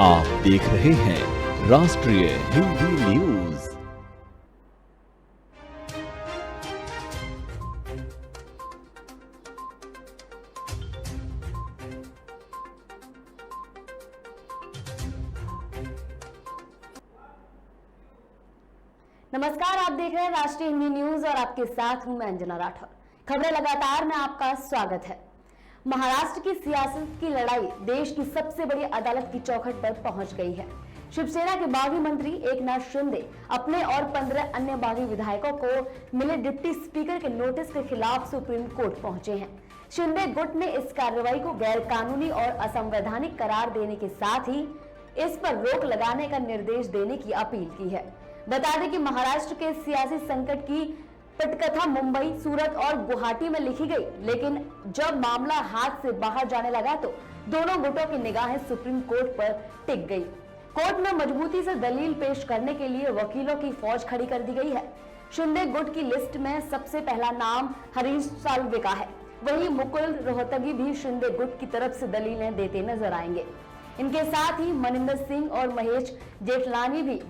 आप देख रहे हैं राष्ट्रीय हिंदी न्यूज। नमस्कार, आप देख रहे हैं राष्ट्रीय हिंदी न्यूज और आपके साथ हूं मैं अंजना राठौर। खबरें लगातार में आपका स्वागत है। महाराष्ट्र की सियासत की लड़ाई देश की सबसे बड़ी अदालत की चौखट पर पहुंच गई है। शिवसेना के बागी मंत्री एकनाथ शिंदे अपने और 15 अन्य बागी विधायकों को मिले डिप्टी स्पीकर के नोटिस के खिलाफ सुप्रीम कोर्ट पहुंचे हैं। शिंदे गुट ने इस कार्रवाई को गैर कानूनी और असंवैधानिक करार देने के साथ ही इस पर रोक लगाने का निर्देश देने की अपील की है। बता दें कि महाराष्ट्र के सियासी संकट की पटकथा मुंबई, सूरत और गुवाहाटी में लिखी गई, लेकिन जब मामला हाथ से बाहर जाने लगा तो दोनों गुटों की निगाहें सुप्रीम कोर्ट पर टिक गई। कोर्ट में मजबूती से दलील पेश करने के लिए वकीलों की फौज खड़ी कर दी गई है। शिंदे गुट की लिस्ट में सबसे पहला नाम हरीश साल्वे का है। वहीं मुकुल रोहतगी भी शिंदे गुट की तरफ से दलीलें देते नजर आएंगे। इनके साथ ही मनिंदर सिंह और महेश जेठलानी भी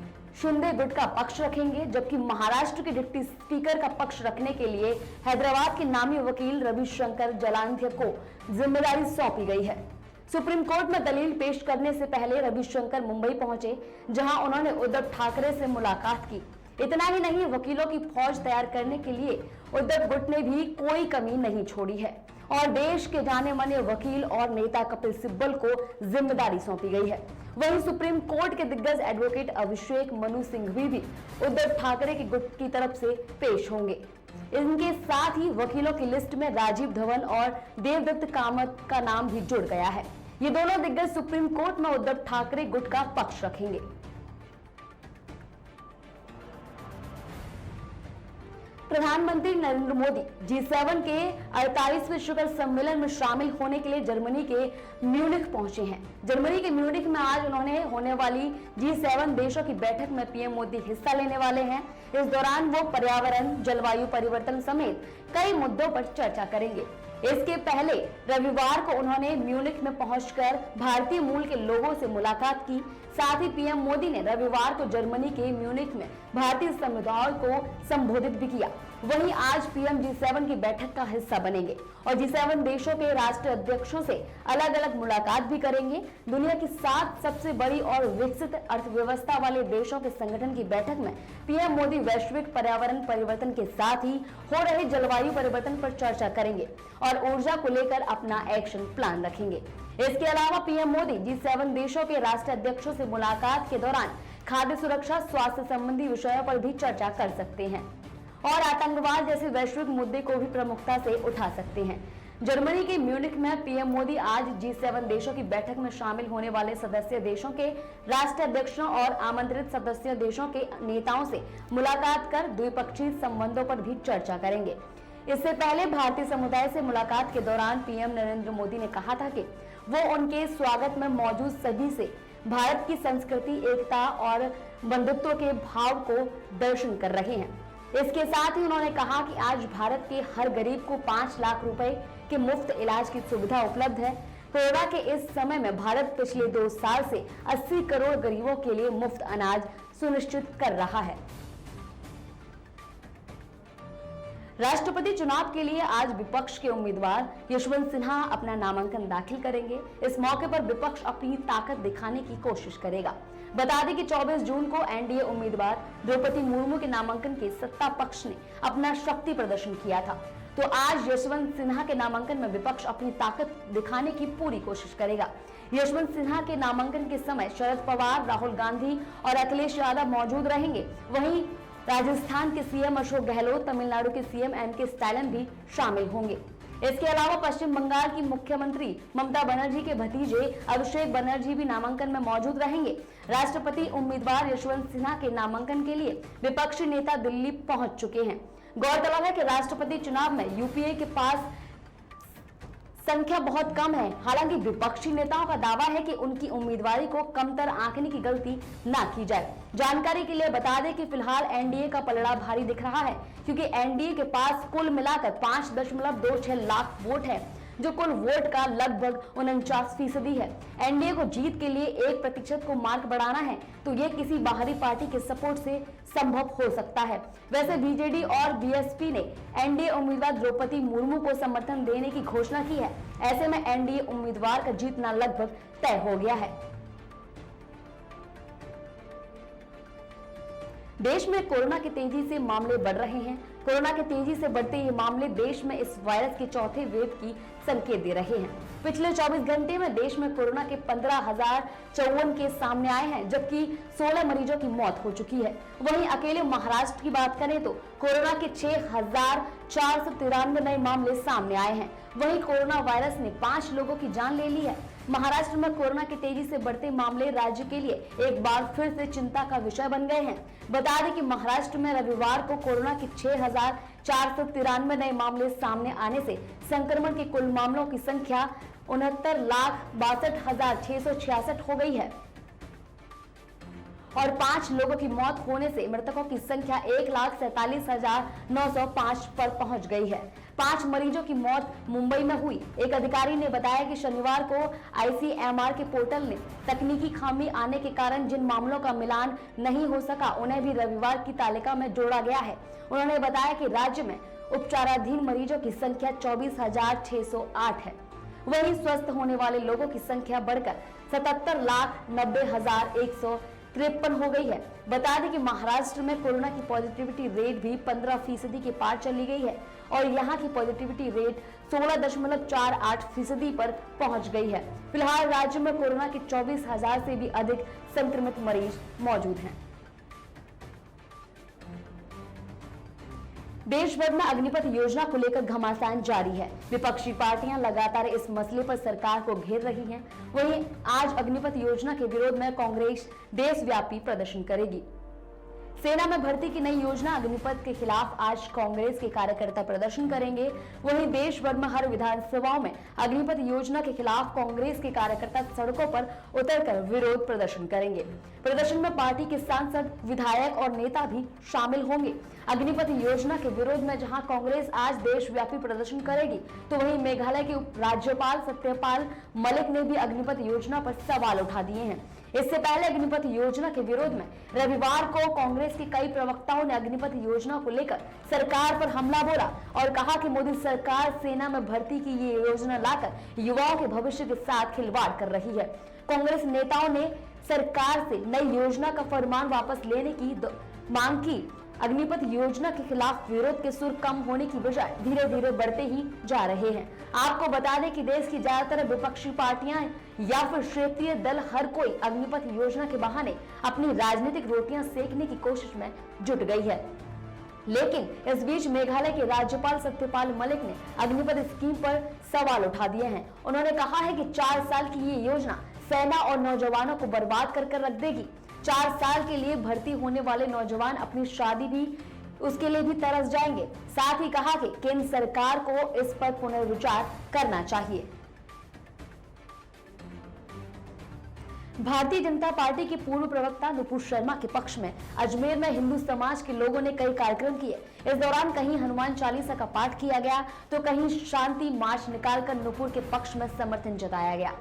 शिंदे गुट का पक्ष रखेंगे, जबकि महाराष्ट्र के डिप्टी स्पीकर का पक्ष रखने के लिए हैदराबाद के नामी वकील रविशंकर जलांध्य को जिम्मेदारी सौंपी गई है। सुप्रीम कोर्ट में दलील पेश करने से पहले रविशंकर मुंबई पहुंचे, जहां उन्होंने उद्धव ठाकरे से मुलाकात की। इतना ही नहीं, वकीलों की फौज तैयार करने के लिए उद्धव गुट ने भी कोई कमी नहीं छोड़ी है और देश के जाने माने वकील और नेता कपिल सिब्बल को जिम्मेदारी सौंपी गई है। वहीं सुप्रीम कोर्ट के दिग्गज एडवोकेट अभिषेक मनु सिंघवी भी उद्धव ठाकरे के गुट की तरफ से पेश होंगे। इनके साथ ही वकीलों की लिस्ट में राजीव धवन और देवदत्त कामत का नाम भी जुड़ गया है। ये दोनों दिग्गज सुप्रीम कोर्ट में उद्धव ठाकरे गुट का पक्ष रखेंगे। प्रधानमंत्री नरेंद्र मोदी G7 के 48वें शिखर सम्मेलन में शामिल होने के लिए जर्मनी के म्यूनिख पहुंचे हैं। जर्मनी के म्यूनिख में आज उन्होंने होने वाली G7 देशों की बैठक में पीएम मोदी हिस्सा लेने वाले हैं। इस दौरान वो पर्यावरण, जलवायु परिवर्तन समेत कई मुद्दों पर चर्चा करेंगे। इसके पहले रविवार को उन्होंने म्यूनिख में पहुंचकर भारतीय मूल के लोगों से मुलाकात की। साथ ही पीएम मोदी ने रविवार को जर्मनी के म्यूनिख में भारतीय समुदाय को संबोधित भी किया। वहीं आज पीएम G7 की बैठक का हिस्सा बनेंगे और G7 देशों के राष्ट्र अध्यक्षों से अलग अलग मुलाकात भी करेंगे। दुनिया की 7 सबसे बड़ी और विकसित अर्थव्यवस्था वाले देशों के संगठन की बैठक में पीएम मोदी वैश्विक पर्यावरण परिवर्तन के साथ ही हो रहे जलवायु परिवर्तन पर चर्चा करेंगे और ऊर्जा को लेकर अपना एक्शन प्लान रखेंगे। इसके अलावा पीएम मोदी G7 देशों के राष्ट्र अध्यक्षों से मुलाकात के दौरान खाद्य सुरक्षा, स्वास्थ्य संबंधी विषयों पर भी चर्चा कर सकते हैं और आतंकवाद जैसे वैश्विक मुद्दे को भी प्रमुखता से उठा सकते हैं। जर्मनी के म्यूनिख में पीएम मोदी आज G7 देशों की बैठक में शामिल होने वाले सदस्य देशों के राष्ट्र अध्यक्षों और आमंत्रित सदस्य देशों के नेताओं से मुलाकात कर द्विपक्षीय संबंधों पर भी चर्चा करेंगे। इससे पहले भारतीय समुदाय से मुलाकात के दौरान पीएम नरेंद्र मोदी ने कहा था कि वो उनके स्वागत में मौजूद सभी से भारत की संस्कृति, एकता और बंधुत्व के भाव को दर्शन कर रहे हैं। इसके साथ ही उन्होंने कहा कि आज भारत के हर गरीब को 5 लाख रुपए के मुफ्त इलाज की सुविधा उपलब्ध है। कोरोना के इस समय में भारत पिछले 2 साल से 80 करोड़ गरीबों के लिए मुफ्त अनाज सुनिश्चित कर रहा है। राष्ट्रपति चुनाव के लिए आज विपक्ष के उम्मीदवार यशवंत सिन्हा अपना नामांकन दाखिल करेंगे। इस मौके पर विपक्ष अपनी ताकत दिखाने की कोशिश करेगा। बता दें कि 24 जून को एनडीए उम्मीदवार द्रौपदी मुर्मू के नामांकन के सत्ता पक्ष ने अपना शक्ति प्रदर्शन किया था, तो आज यशवंत सिन्हा के नामांकन में विपक्ष अपनी ताकत दिखाने की पूरी कोशिश करेगा। यशवंत सिन्हा के नामांकन के समय शरद पवार, राहुल गांधी और अखिलेश यादव मौजूद रहेंगे। वहीं राजस्थान के सीएम अशोक गहलोत, तमिलनाडु के सीएम एम.के. स्टालिन भी शामिल होंगे। इसके अलावा पश्चिम बंगाल की मुख्यमंत्री ममता बनर्जी के भतीजे अभिषेक बनर्जी भी नामांकन में मौजूद रहेंगे। राष्ट्रपति उम्मीदवार यशवंत सिन्हा के नामांकन के लिए विपक्षी नेता दिल्ली पहुंच चुके हैं। गौरतलब है कि राष्ट्रपति चुनाव में यूपीए के पास संख्या बहुत कम है। हालांकि विपक्षी नेताओं का दावा है कि उनकी उम्मीदवारी को कमतर आंकने की गलती ना की जाए। जानकारी के लिए बता दें कि फिलहाल एनडीए का पलड़ा भारी दिख रहा है, क्योंकि एनडीए के पास कुल मिलाकर 5.26 लाख वोट है, जो कुल वोट का लगभग 49% है। एनडीए को जीत के लिए 1% को मार्क बढ़ाना है तो ये किसी बाहरी पार्टी के सपोर्ट से संभव हो सकता है। वैसे बीजेडी और बीएसपी ने एनडीए उम्मीदवार द्रौपदी मुर्मू को समर्थन देने की घोषणा की है। ऐसे में एनडीए उम्मीदवार का जीतना लगभग तय हो गया है। देश में कोरोना के तेजी से मामले बढ़ रहे हैं। कोरोना के तेजी से बढ़ते ये मामले देश में इस वायरस के चौथे वेव की संकेत दे रहे हैं। पिछले 24 घंटे में देश में कोरोना के 15,054 केस सामने आए हैं, जबकि 16 मरीजों की मौत हो चुकी है। वहीं अकेले महाराष्ट्र की बात करें तो कोरोना के 6,493 नए मामले सामने आए हैं। वहीं कोरोना वायरस ने 5 लोगों की जान ले ली है। महाराष्ट्र में कोरोना के तेजी से बढ़ते मामले राज्य के लिए एक बार फिर से चिंता का विषय बन गए हैं। बता दें कि महाराष्ट्र में रविवार को कोरोना के 6,493 नए मामले सामने आने से संक्रमण के कुल मामलों की संख्या 69,62,666 हो गई है और 5 लोगों की मौत होने से मृतकों की संख्या 1,47,905 पर पहुंच गई है। 5 मरीजों की मौत मुंबई में हुई। एक अधिकारी ने बताया कि शनिवार को आईसीएमआर के पोर्टल में तकनीकी खामी आने के कारण जिन मामलों का मिलान नहीं हो सका उन्हें भी रविवार की तालिका में जोड़ा गया है। उन्होंने बताया कि राज्य में उपचाराधीन मरीजों की संख्या 24,608 है। वहीं स्वस्थ होने वाले लोगों की संख्या बढ़कर 77,90,153 हो गई है। बता दें कि महाराष्ट्र में कोरोना की पॉजिटिविटी रेट भी 15% के पार चली गई है और यहां की पॉजिटिविटी रेट 16.48% पर पहुंच गई है। फिलहाल राज्य में कोरोना के 24,000 से भी अधिक संक्रमित मरीज मौजूद हैं। देश भर में अग्निपथ योजना को लेकर घमासान जारी है। विपक्षी पार्टियां लगातार इस मसले पर सरकार को घेर रही हैं। वहीं आज अग्निपथ योजना के विरोध में कांग्रेस देशव्यापी प्रदर्शन करेगी। सेना में भर्ती की नई योजना अग्निपथ के खिलाफ आज कांग्रेस के कार्यकर्ता प्रदर्शन करेंगे। वहीं देश भर में हर विधानसभाओं में अग्निपथ योजना के खिलाफ कांग्रेस के कार्यकर्ता सड़कों पर उतरकर विरोध प्रदर्शन करेंगे। प्रदर्शन में पार्टी के सांसद, विधायक और नेता भी शामिल होंगे। अग्निपथ योजना के विरोध में जहां कांग्रेस आज देशव्यापी प्रदर्शन करेगी, तो वहीं मेघालय के उपराज्यपाल सत्यपाल मलिक ने भी अग्निपथ योजना पर सवाल उठा दिए हैं। इससे पहले अग्निपथ योजना के विरोध में रविवार को कांग्रेस के कई प्रवक्ताओं ने अग्निपथ योजना को लेकर सरकार पर हमला बोला और कहा कि मोदी सरकार सेना में भर्ती की ये योजना लाकर युवाओं के भविष्य के साथ खिलवाड़ कर रही है। कांग्रेस नेताओं ने सरकार से नई योजना का फरमान वापस लेने की मांग की। अग्निपथ योजना के खिलाफ विरोध के सुर कम होने की बजाय धीरे धीरे बढ़ते ही जा रहे हैं। आपको बता दें कि देश की ज्यादातर विपक्षी पार्टियां या फिर क्षेत्रीय दल हर कोई अग्निपथ योजना के बहाने अपनी राजनीतिक रोटियां सेकने की कोशिश में जुट गई है। लेकिन इस बीच मेघालय के राज्यपाल सत्यपाल मलिक ने अग्निपथ स्कीम पर सवाल उठा दिए हैं। उन्होंने कहा है कि 4 साल की ये योजना सेना और नौजवानों को बर्बाद कर रख देगी। 4 साल के लिए भर्ती होने वाले नौजवान अपनी शादी भी उसके लिए भी तरस जाएंगे। साथ ही कहा कि केंद्र सरकार को इस पर पुनर्विचार करना चाहिए। भारतीय जनता पार्टी के पूर्व प्रवक्ता नुपुर शर्मा के पक्ष में अजमेर में हिंदू समाज के लोगों ने कई कार्यक्रम किए। इस दौरान कहीं हनुमान चालीसा का पाठ किया गया तो कहीं शांति मार्च निकालकर नुपुर के पक्ष में समर्थन जताया गया।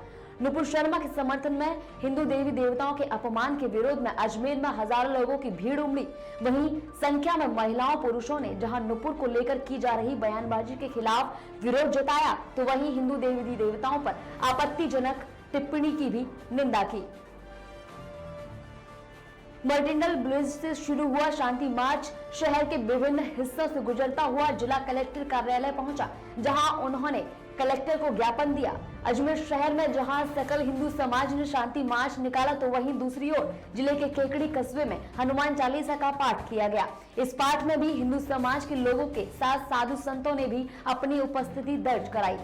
नुपुर शर्मा के समर्थन में हिंदू देवी देवताओं के अपमान के विरोध में अजमेर में हजारों लोगों की भीड़ उमड़ी। वहीं संख्या में महिलाओं पुरुषों ने जहां नुपुर को लेकर की जा रही बयानबाजी के खिलाफ विरोध जताया तो वहीं हिंदू देवी देवताओं पर आपत्तिजनक टिप्पणी की भी निंदा की। मर्टिंडल ब्रिज से शुरू हुआ शांति मार्च शहर के विभिन्न हिस्सों से गुजरता हुआ जिला कलेक्टर कार्यालय पहुंचा, जहां उन्होंने कलेक्टर को ज्ञापन दिया। अजमेर शहर में जहां सकल हिंदू समाज ने शांति मार्च निकाला तो वहीं दूसरी ओर जिले के केकड़ी कस्बे में हनुमान चालीसा का पाठ किया गया। इस पाठ में भी हिंदू समाज के लोगों के साथ साधु संतों ने भी अपनी उपस्थिति दर्ज कराई।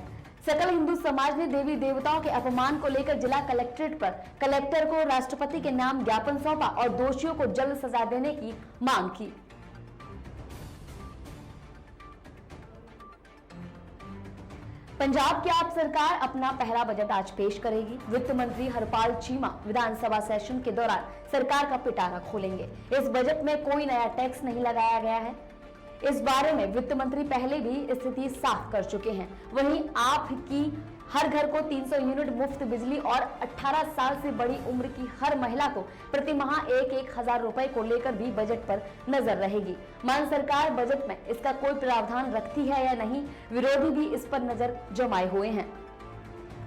सकल हिंदू समाज ने देवी देवताओं के अपमान को लेकर जिला कलेक्ट्रेट पर कलेक्टर को राष्ट्रपति के नाम ज्ञापन सौंपा और दोषियों को जल्द सजा देने की मांग की। पंजाब की आप सरकार अपना पहला बजट आज पेश करेगी। वित्त मंत्री हरपाल चीमा विधानसभा सेशन के दौरान सरकार का पिटारा खोलेंगे। इस बजट में कोई नया टैक्स नहीं लगाया गया है। इस बारे में वित्त मंत्री पहले भी स्थिति साफ कर चुके हैं। वहीं आपकी हर घर को 300 यूनिट मुफ्त बिजली और 18 साल से बड़ी उम्र की हर महिला को प्रति माह 1,000 रुपए को लेकर भी बजट पर नजर रहेगी। मान सरकार बजट में इसका कोई प्रावधान रखती है या नहीं, विरोधी भी इस पर नजर जमाए हुए हैं।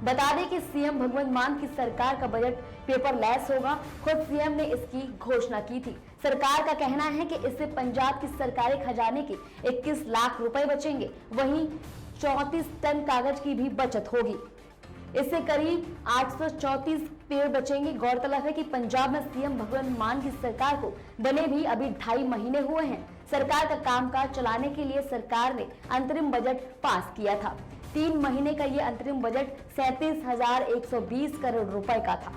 बता दें कि सीएम भगवंत मान की सरकार का बजट पेपरलेस होगा। खुद सीएम ने इसकी घोषणा की थी। सरकार का कहना है कि इससे पंजाब की सरकारी खजाने के 21 लाख रुपए बचेंगे। वहीं 34 टन कागज की भी बचत होगी। इससे करीब 834 पेड़ बचेंगे। गौरतलब है कि पंजाब में सीएम भगवंत मान की सरकार को बने भी अभी 2.5 महीने हुए हैं। सरकार का कामकाज चलाने के लिए सरकार ने अंतरिम बजट पास किया था। 3 महीने का ये अंतरिम बजट 37,120 करोड़ रुपए का था।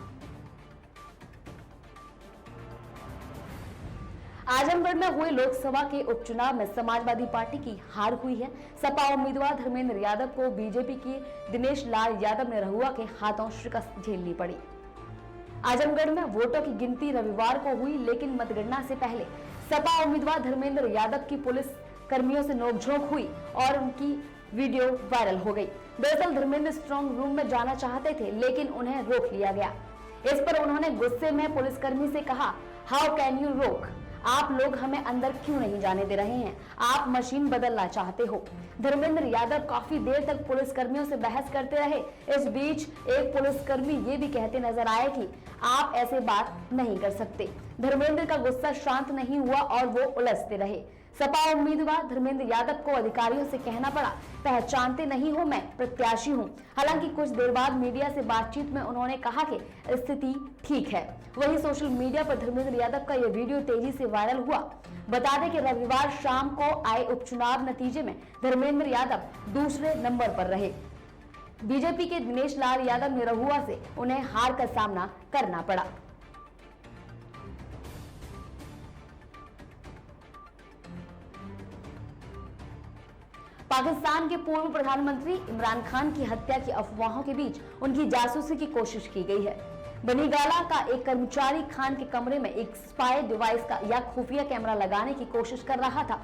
आजमगढ़ में हुए लोकसभा के उपचुनाव में समाजवादी पार्टी की हार हुई है। सपा उम्मीदवार धर्मेंद्र यादव को बीजेपी के दिनेश लाल यादव ने रहुआ के हाथों शिकस्त झेलनी पड़ी। आजमगढ़ में वोटों की गिनती रविवार को हुई, लेकिन मतगणना से पहले सपा उम्मीदवार धर्मेंद्र यादव की पुलिस कर्मियों से नोकझोंक हुई और उनकी वीडियो वायरल हो गई। दरअसल धर्मेंद्र स्ट्रांग रूम में जाना चाहते थे, लेकिन उन्हें रोक लिया गया। इस पर उन्होंने गुस्से में पुलिसकर्मी से कहा, हाउ कैन यू रोक, आप लोग हमें अंदर क्यों नहीं जाने दे रहे हैं, आप मशीन बदलना चाहते हो। धर्मेंद्र यादव काफी देर तक पुलिसकर्मियों से बहस करते रहे। इस बीच एक पुलिसकर्मी ये भी कहते नजर आए कि आप ऐसे बात नहीं कर सकते। धर्मेंद्र का गुस्सा शांत नहीं हुआ और वो उलझते रहे। सपा उम्मीदवार धर्मेंद्र यादव को अधिकारियों से कहना पड़ा, पहचानते नहीं हो, मैं प्रत्याशी हूं। हालांकि कुछ देर बाद मीडिया से बातचीत में उन्होंने कहा कि स्थिति ठीक है। वहीं सोशल मीडिया पर धर्मेंद्र यादव का यह वीडियो तेजी से वायरल हुआ। बता दें कि रविवार शाम को आए उपचुनाव नतीजे में धर्मेंद्र यादव दूसरे नंबर पर रहे। बीजेपी के दिनेश लाल यादव निरहुआ से उन्हें हार का सामना करना पड़ा। पाकिस्तान के पूर्व प्रधानमंत्री इमरान खान की हत्या की अफवाहों के बीच उनकी जासूसी की कोशिश की गई है। बनीगाला का एक कर्मचारी खान के कमरे में एक स्पाई डिवाइस का या खुफिया कैमरा लगाने की कोशिश कर रहा था।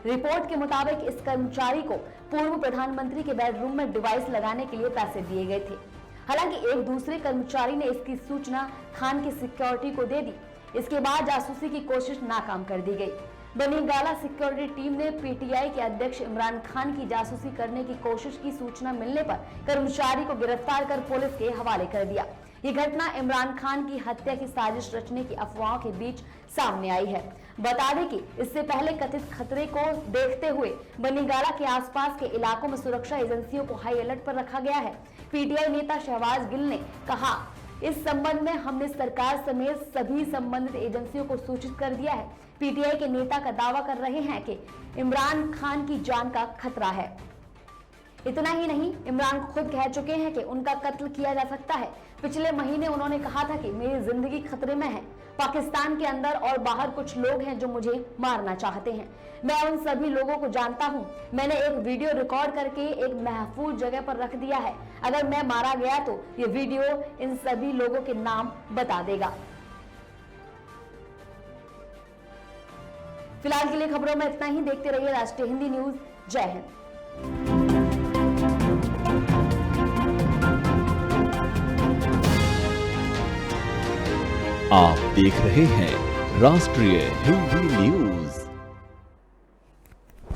रिपोर्ट के मुताबिक इस कर्मचारी को पूर्व प्रधानमंत्री के बेडरूम में डिवाइस लगाने के लिए पैसे दिए गए थे। हालांकि एक दूसरे कर्मचारी ने इसकी सूचना खान की सिक्योरिटी को दे दी। इसके बाद जासूसी की कोशिश नाकाम कर दी गई। बनीगाला सिक्योरिटी टीम ने पीटीआई के अध्यक्ष इमरान खान की जासूसी करने की कोशिश की सूचना मिलने पर कर्मचारी को गिरफ्तार कर पुलिस के हवाले कर दिया। ये घटना इमरान खान की हत्या की साजिश रचने की अफवाहों के बीच सामने आई है। बता दें कि इससे पहले कथित खतरे को देखते हुए बनीगाला के आसपास के इलाकों में सुरक्षा एजेंसियों को हाई अलर्ट पर रखा गया है। पीटीआई नेता शहबाज गिल ने कहा, इस संबंध में हमने सरकार समेत सभी संबंधित एजेंसियों को सूचित कर दिया है। पीटीआई के नेता का दावा कर रहे हैं कि इमरान खान की जान का खतरा है। इतना ही नहीं, इमरान खुद कह चुके हैं कि उनका कत्ल किया जा सकता है। पिछले महीने उन्होंने कहा था कि मेरी जिंदगी खतरे में है। पाकिस्तान के अंदर और बाहर कुछ लोग हैं जो मुझे मारना चाहते हैं। मैं उन सभी लोगों को जानता हूं। मैंने एक वीडियो रिकॉर्ड करके एक महफूज जगह पर रख दिया है। अगर मैं मारा गया तो ये वीडियो इन सभी लोगों के नाम बता देगा। फिलहाल के लिए खबरों में इतना ही। देखते रहिए राष्ट्रीय हिंदी न्यूज। जय हिंद। आप देख रहे हैं राष्ट्रीय हिंदी न्यूज।